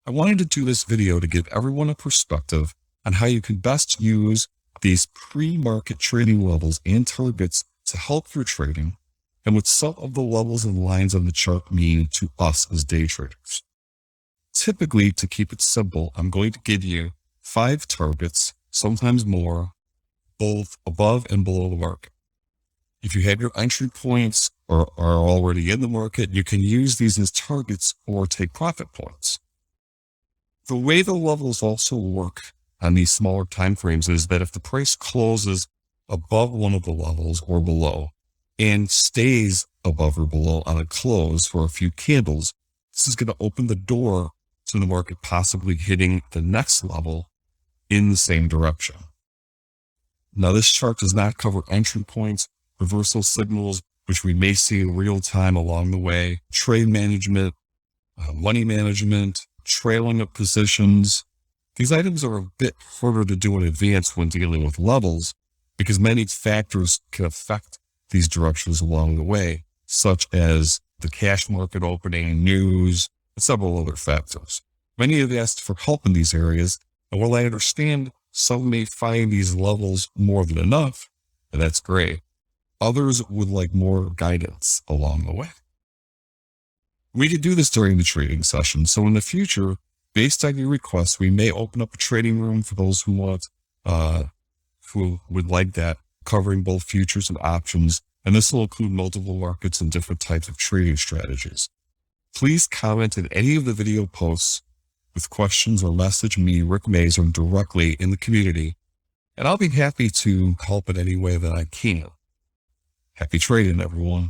I wanted to do this video to give everyone a perspective on how you can best use these pre-market trading levels and targets to help your trading, and what some of the levels and lines on the chart mean to us as day traders. Typically, to keep it simple, I'm going to give you 5 targets, sometimes more, both above and below the market. If you have your entry points or are already in the market, you can use these as targets or take profit points. The way the levels also work on these smaller time frames is that if the price closes above one of the levels or below and stays above or below on a close for a few candles, this is going to open the door to the market possibly hitting the next level in the same direction. Now, this chart does not cover entry points, reversal signals, which we may see in real time along the way, trade management, money management, trailing of positions. These items are a bit harder to do in advance when dealing with levels because many factors can affect these directions along the way, such as the cash market opening, news, and several other factors. Many have asked for help in these areas, and while I understand some may find these levels more than enough, and that's great, others would like more guidance along the way. We could do this during the trading session, so in the future, based on your requests, we may open up a trading room for those who would like that, covering both futures and options, and this will include multiple markets and different types of trading strategies. Please comment in any of the video posts with questions or message me, Rick Mazer, directly in the community, and I'll be happy to help in any way that I can. Happy trading, everyone.